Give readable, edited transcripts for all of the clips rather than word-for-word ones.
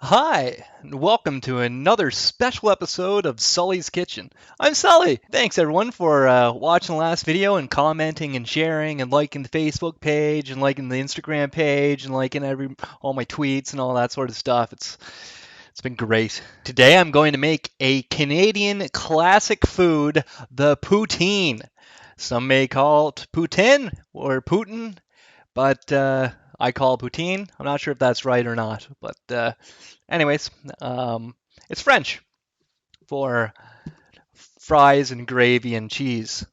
Hi, and welcome to another special episode of Sully's Kitchen. I'm Sully. Thanks everyone for watching the last video and commenting and sharing and liking the Facebook page and liking the Instagram page and liking all my tweets and all that sort of stuff. It's been great. Today I'm going to make a Canadian classic food, the poutine. Some may call it poutine or Putin, but I call it poutine. I'm not sure if that's right or not, but anyways, it's French for fries and gravy and cheese,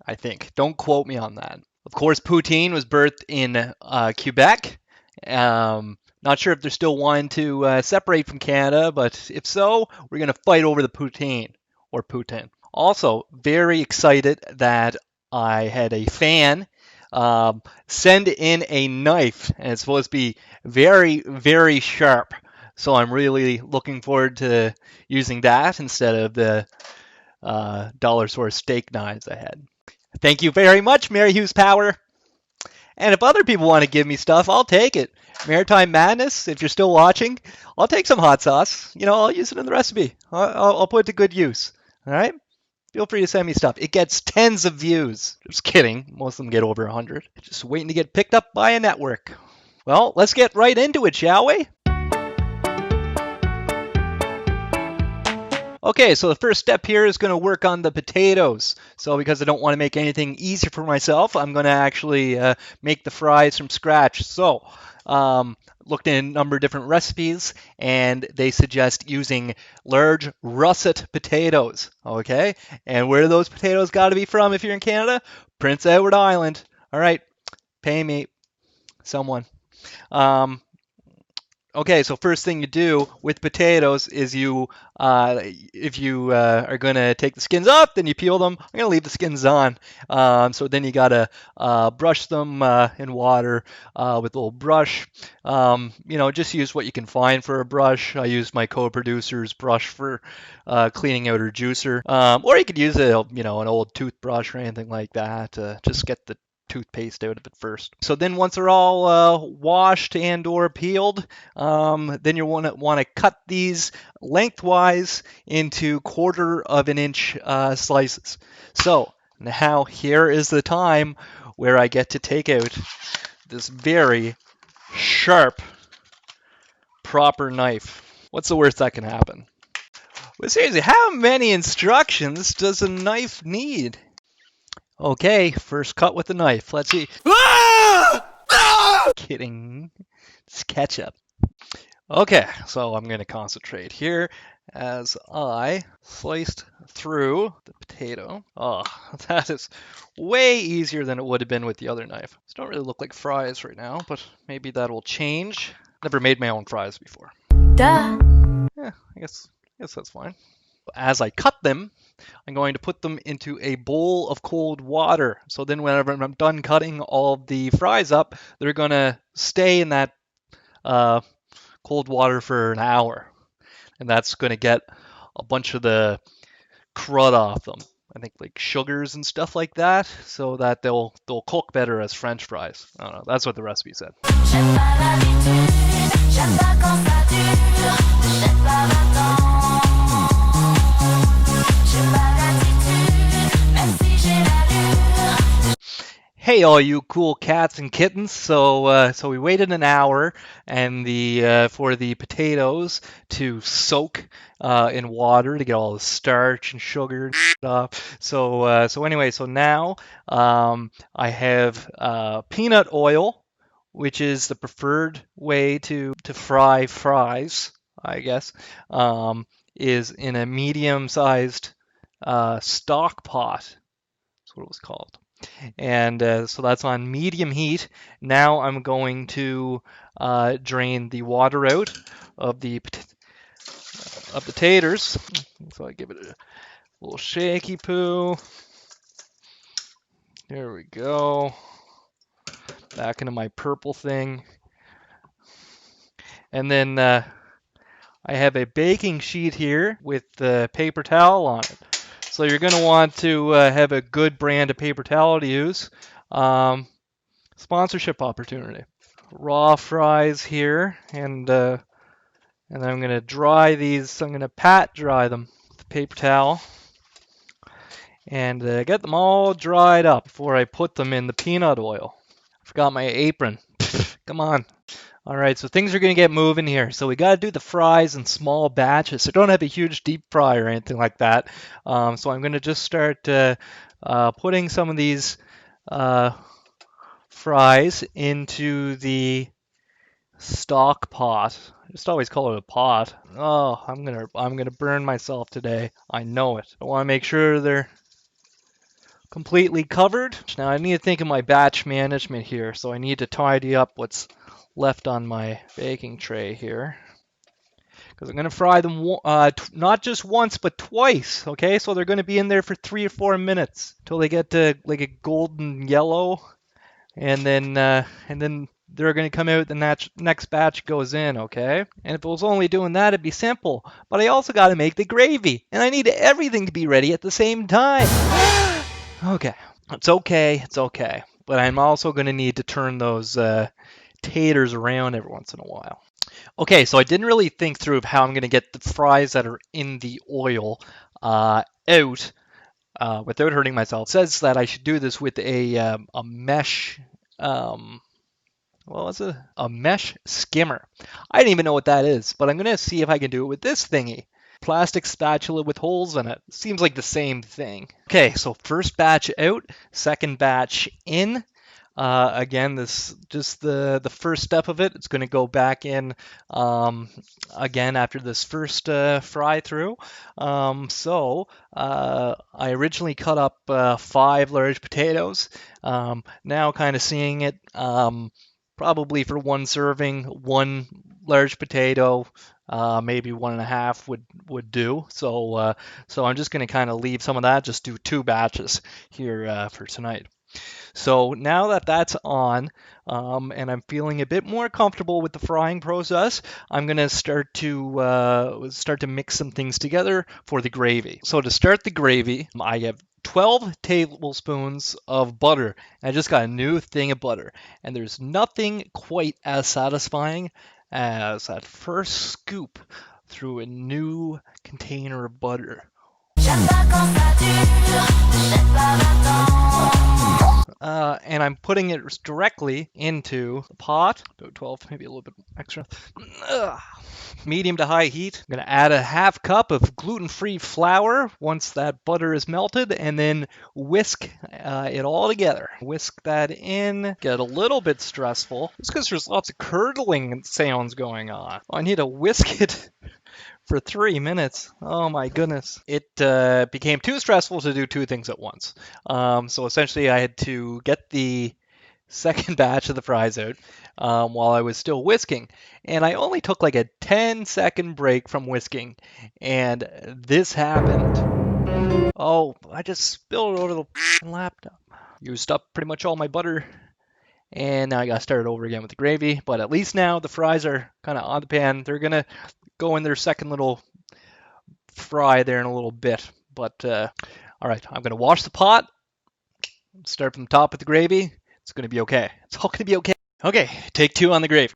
I think. Don't quote me on that. Of course, poutine was birthed in Quebec. Not sure if they're still wanting to separate from Canada, but if so, we're going to fight over the poutine or Putin. Also, very excited that I had a fan send in a knife, and it's supposed to be very, very sharp. So I'm really looking forward to using that instead of the dollar store steak knives I had. Thank you very much, Mary Hughes Power. And if other people want to give me stuff, I'll take it. Maritime Madness, if you're still watching, I'll take some hot sauce. I'll use it in the recipe. I'll put it to good use. All right? Feel free to send me stuff. It gets tens of views. Just kidding. Most of them get over 100. Just waiting to get picked up by a network. Well, let's get right into it, shall we? Okay, so the first step here is going to work on the potatoes. So because I don't want to make anything easier for myself, I'm going to actually make the fries from scratch. So looked in a number of different recipes, and they suggest using large russet potatoes. Okay, and where do those potatoes got to be from if you're in Canada? Prince Edward Island. All right, pay me, someone. Okay, so first thing you do with potatoes is if you are going to take the skins off, then you peel them. I'm going to leave the skins on. So then you got to brush them in water with a little brush. Just use what you can find for a brush. I use my co-producer's brush for cleaning out her juicer. Or you could use an old toothbrush or anything like that to just get the toothpaste out of it first. So then once they're all washed and or peeled, then you want to cut these lengthwise into 1/4 of an inch slices. So now here is the time where I get to take out this very sharp, proper knife. What's the worst that can happen? But seriously, how many instructions does a knife need? Okay, first cut with the knife. Let's see. Kidding. It's ketchup. Okay, so I'm going to concentrate here as I sliced through the potato. Oh, that is way easier than it would have been with the other knife. These don't really look like fries right now, but maybe that will change. Never made my own fries before. Duh. Yeah, I guess that's fine. As I cut them, I'm going to put them into a bowl of cold water. So then whenever I'm done cutting all the fries up, they're going to stay in that cold water for an hour. And that's going to get a bunch of the crud off them. I think like sugars and stuff like that, so that they'll cook better as French fries. I don't know. That's what the recipe said. Hey, all you cool cats and kittens! So we waited an hour, and for the potatoes to soak in water to get all the starch and sugar and off. So now I have peanut oil, which is the preferred way to fry fries, I guess. Is in a medium-sized stock pot. That's what it was called. And so that's on medium heat. Now I'm going to drain the water out of the taters. So I give it a little shaky poo. There we go. Back into my purple thing. And then I have a baking sheet here with the paper towel on it. So you're going to want to have a good brand of paper towel to use. Sponsorship opportunity. Raw fries here, and And then I'm going to dry these. I'm going to pat dry them with a paper towel. And get them all dried up before I put them in the peanut oil. I forgot my apron. Come on. All right, so things are going to get moving here. So we got to do the fries in small batches. So don't have a huge deep fry or anything like that. So I'm going to just start putting some of these fries into the stock pot. I just always call it a pot. Oh, I'm gonna burn myself today. I know it. I want to make sure they're completely covered. Now I need to think of my batch management here, so I need to tidy up what's left on my baking tray here. Because I'm going to fry them not just once, but twice, okay? So they're going to be in there for 3 or 4 minutes until they get to like a golden yellow, and then they're going to come out, the next batch goes in, okay? And if it was only doing that, it'd be simple. But I also got to make the gravy, and I need everything to be ready at the same time. Okay, it's okay. But I'm also going to need to turn those taters around every once in a while. Okay, so I didn't really think through of how I'm going to get the fries that are in the oil out without hurting myself. It says that I should do this with a mesh, what was it? A mesh skimmer. I didn't even know what that is, but I'm going to see if I can do it with this thingy. Plastic spatula with holes in it. Seems like the same thing. Okay, so first batch out, second batch in. Again, this just the first step of it. It's going to go back in again after this first fry through. So I originally cut up 5 large potatoes. Now kind of seeing it probably for 1 serving, 1 large potato. Maybe 1.5 would do. So I'm just going to kind of leave some of that. Just do 2 batches here for tonight. So now that that's on, and I'm feeling a bit more comfortable with the frying process, I'm going to start to mix some things together for the gravy. So to start the gravy, I have 12 tablespoons of butter. I just got a new thing of butter, and there's nothing quite as satisfying as that first scoop through a new container of butter. And I'm putting it directly into the pot, about 12, maybe a little bit extra. Medium to high heat. I'm going to add a 1/2 cup of gluten-free flour once that butter is melted, and then whisk it all together. Whisk that in. Get a little bit stressful. It's because there's lots of curdling sounds going on. I need to whisk it for 3 minutes. Oh my goodness. It became too stressful to do 2 things at once. So essentially I had to get the second batch of the fries out while I was still whisking. And I only took like a 10-second break from whisking. And this happened. Oh, I just spilled it over the laptop. Used up pretty much all my butter. And now I gotta start over again with the gravy. But at least now the fries are kind of on the pan. They're gonna go in their second little fry there in a little bit. But all right, I'm gonna wash the pot. Start from the top with the gravy. It's gonna be okay. It's all gonna be okay. Okay, take 2 on the gravy.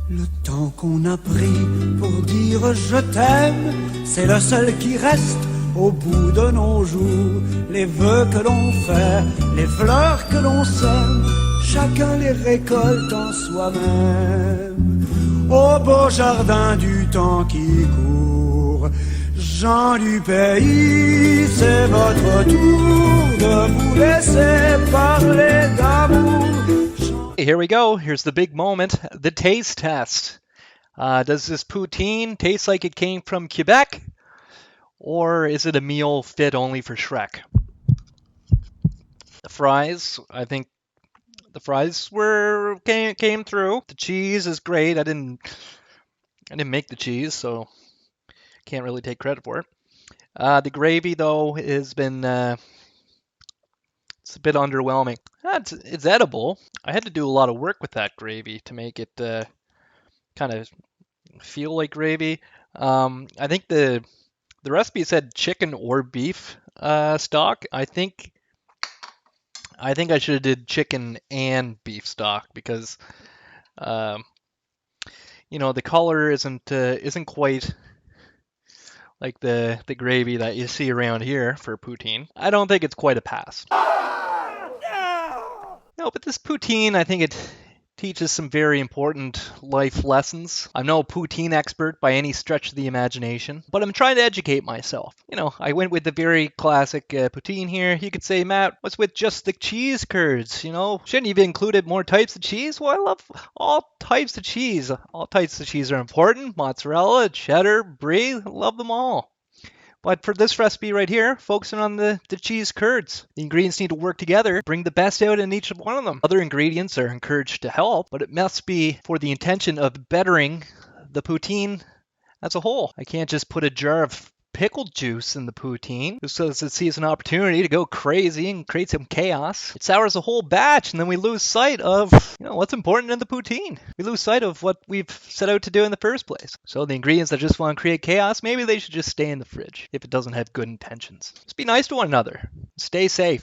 Le temps qu'on a pris pour dire je t'aime, c'est le seul qui reste au bout de nos jours. Les vœux que l'on fait, les fleurs que l'on sème, chacun les récolte en soi-même. Au beau jardin du temps qui court, gens du pays, c'est votre tour de vous laisser parler d'amour. Here we go. Here's the big moment, the taste test. Does this poutine taste like it came from Quebec? Or is it a meal fit only for Shrek? The fries, I think the fries came through. The cheese is great. I didn't make the cheese, so can't really take credit for it. The gravy though has been it's a bit underwhelming. It's edible. I had to do a lot of work with that gravy to make it kind of feel like gravy. I think the recipe said chicken or beef, stock. I think I should have did chicken and beef stock because the color isn't quite like the gravy that you see around here for poutine. I don't think it's quite a pass. No, but this poutine, I think it teaches some very important life lessons. I'm no poutine expert by any stretch of the imagination, but I'm trying to educate myself. I went with the very classic poutine here. You could say, Matt, what's with just the cheese curds? Shouldn't you have included more types of cheese? Well, I love all types of cheese. All types of cheese are important. Mozzarella, cheddar, brie, love them all. But for this recipe right here, focusing on the cheese curds. The ingredients need to work together, bring the best out in each one of them. Other ingredients are encouraged to help, but it must be for the intention of bettering the poutine as a whole. I can't just put a jar of pickled juice in the poutine just so it sees an opportunity to go crazy and create some chaos. It sours a whole batch, and then we lose sight of what's important in the poutine. We lose sight of what we've set out to do in the first place. So the ingredients that just want to create chaos, maybe they should just stay in the fridge if it doesn't have good intentions. Just be nice to one another. Stay safe.